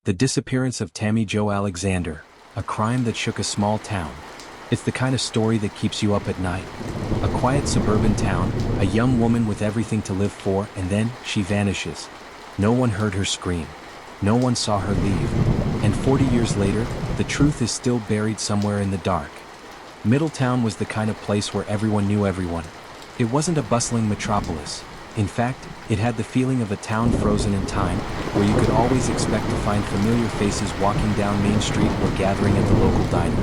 The disappearance of Tammy Jo Alexander, a crime that shook a small town. It's the kind of story that keeps you up at night. A quiet suburban town, a young woman with everything to live for, and then she vanishes. No one heard her scream. No one saw her leave. And 40 years later, the truth is still buried somewhere in the dark. Middletown was the kind of place where everyone knew everyone. It wasn't a bustling metropolis. In fact, it had the feeling of a town frozen in time, where you could always expect to find familiar faces walking down Main Street or gathering at the local diner.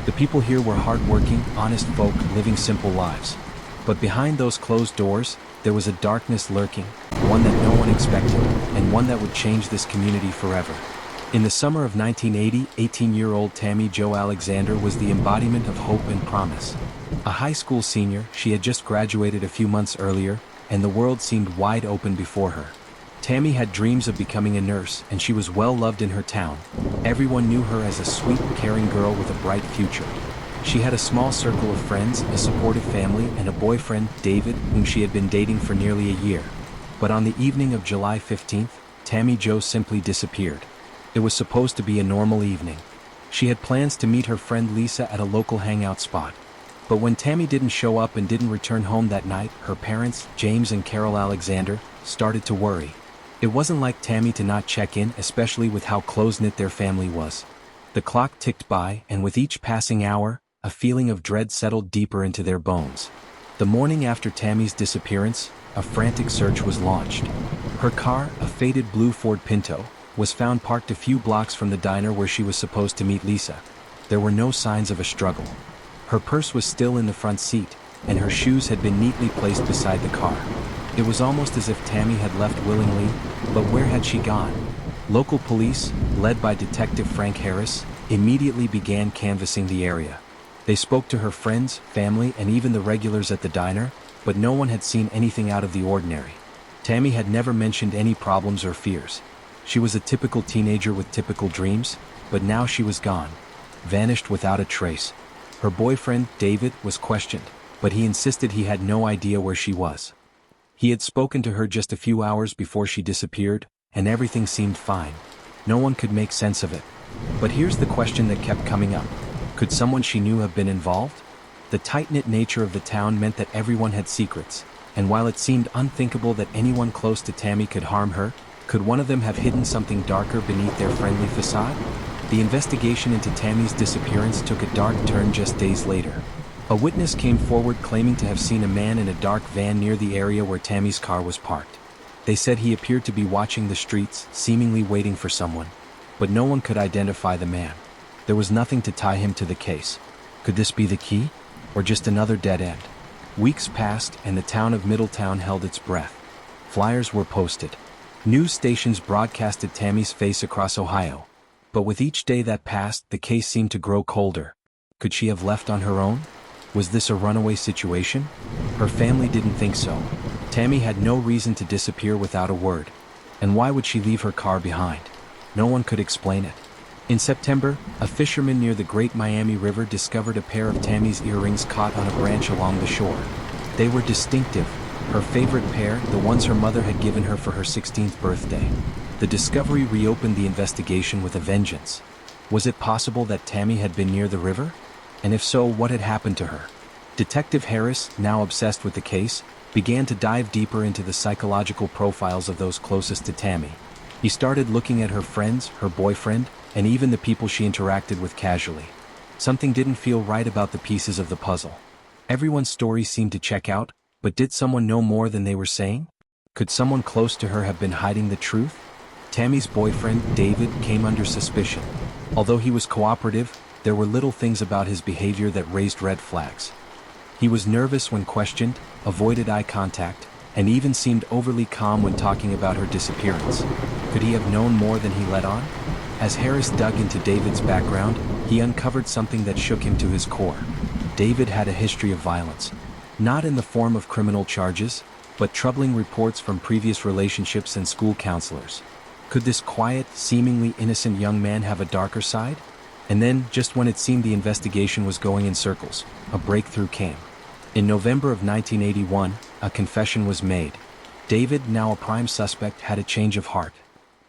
The people here were hard-working, honest folk living simple lives. But behind those closed doors, there was a darkness lurking, one that no one expected, and one that would change this community forever. In the summer of 1980, 18-year-old Tammy Jo Alexander was the embodiment of hope and promise. A high school senior, she had just graduated a few months earlier, and the world seemed wide open before her. Tammy had dreams of becoming a nurse, and she was well loved in her town. Everyone knew her as a sweet, caring girl with a bright future. She had a small circle of friends, a supportive family, and a boyfriend, David, whom she had been dating for nearly a year. But on the evening of July 15th, Tammy Jo simply disappeared. It was supposed to be a normal evening. She had plans to meet her friend Lisa at a local hangout spot. But when Tammy didn't show up and didn't return home that night, her parents, James and Carol Alexander, started to worry. It wasn't like Tammy to not check in, especially with how close-knit their family was. The clock ticked by, and with each passing hour, a feeling of dread settled deeper into their bones. The morning after Tammy's disappearance, a frantic search was launched. Her car, a faded blue Ford Pinto, was found parked a few blocks from the diner where she was supposed to meet Lisa. There were no signs of a struggle. Her purse was still in the front seat, and her shoes had been neatly placed beside the car. It was almost as if Tammy had left willingly, but where had she gone? Local police, led by Detective Frank Harris, immediately began canvassing the area. They spoke to her friends, family, and even the regulars at the diner, but no one had seen anything out of the ordinary. Tammy had never mentioned any problems or fears. She was a typical teenager with typical dreams, but now she was gone, vanished without a trace. Her boyfriend, David, was questioned, but he insisted he had no idea where she was. He had spoken to her just a few hours before she disappeared, and everything seemed fine. No one could make sense of it. But here's the question that kept coming up. Could someone she knew have been involved? The tight-knit nature of the town meant that everyone had secrets, and while it seemed unthinkable that anyone close to Tammy could harm her, could one of them have hidden something darker beneath their friendly facade? The investigation into Tammy's disappearance took a dark turn just days later. A witness came forward claiming to have seen a man in a dark van near the area where Tammy's car was parked. They said he appeared to be watching the streets, seemingly waiting for someone. But no one could identify the man. There was nothing to tie him to the case. Could this be the key? Or just another dead end? Weeks passed, and the town of Middletown held its breath. Flyers were posted. News stations broadcasted Tammy's face across Ohio. But with each day that passed, the case seemed to grow colder. Could she have left on her own? Was this a runaway situation? Her family didn't think so. Tammy had no reason to disappear without a word. And why would she leave her car behind? No one could explain it. In September, a fisherman near the Great Miami River discovered a pair of Tammy's earrings caught on a branch along the shore. They were distinctive, her favorite pair, the ones her mother had given her for her 16th birthday. The discovery reopened the investigation with a vengeance. Was it possible that Tammy had been near the river? And if so, what had happened to her? Detective Harris, now obsessed with the case, began to dive deeper into the psychological profiles of those closest to Tammy. He started looking at her friends, her boyfriend, and even the people she interacted with casually. Something didn't feel right about the pieces of the puzzle. Everyone's story seemed to check out, but did someone know more than they were saying? Could someone close to her have been hiding the truth? Tammy's boyfriend, David, came under suspicion. Although he was cooperative, there were little things about his behavior that raised red flags. He was nervous when questioned, avoided eye contact, and even seemed overly calm when talking about her disappearance. Could he have known more than he let on? As Harris dug into David's background, he uncovered something that shook him to his core. David had a history of violence. Not in the form of criminal charges, but troubling reports from previous relationships and school counselors. Could this quiet, seemingly innocent young man have a darker side? And then, just when it seemed the investigation was going in circles, a breakthrough came. In November of 1981, a confession was made. David, now a prime suspect, had a change of heart.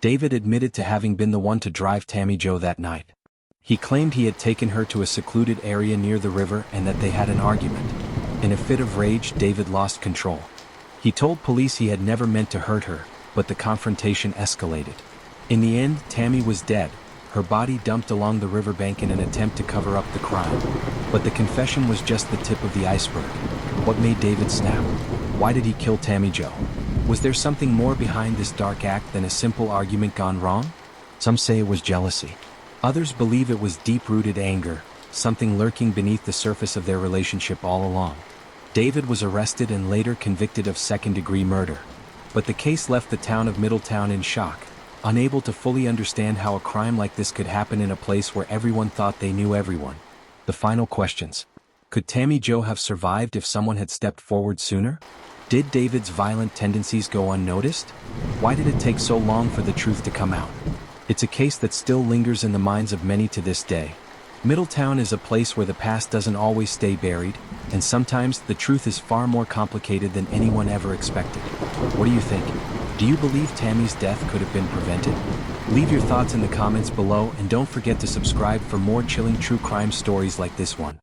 David admitted to having been the one to drive Tammy Jo that night. He claimed he had taken her to a secluded area near the river and that they had an argument. In a fit of rage, David lost control. He told police he had never meant to hurt her, but the confrontation escalated. In the end, Tammy was dead, her body dumped along the riverbank in an attempt to cover up the crime. But the confession was just the tip of the iceberg. What made David snap? Why did he kill Tammy Jo? Was there something more behind this dark act than a simple argument gone wrong? Some say it was jealousy. Others believe it was deep-rooted anger, something lurking beneath the surface of their relationship all along. David was arrested and later convicted of second-degree murder. But the case left the town of Middletown in shock, unable to fully understand how a crime like this could happen in a place where everyone thought they knew everyone. The final questions. Could Tammy Jo have survived if someone had stepped forward sooner? Did David's violent tendencies go unnoticed? Why did it take so long for the truth to come out? It's a case that still lingers in the minds of many to this day. Middletown is a place where the past doesn't always stay buried, and sometimes the truth is far more complicated than anyone ever expected. What do you think? Do you believe Tammy's death could have been prevented? Leave your thoughts in the comments below and don't forget to subscribe for more chilling true crime stories like this one.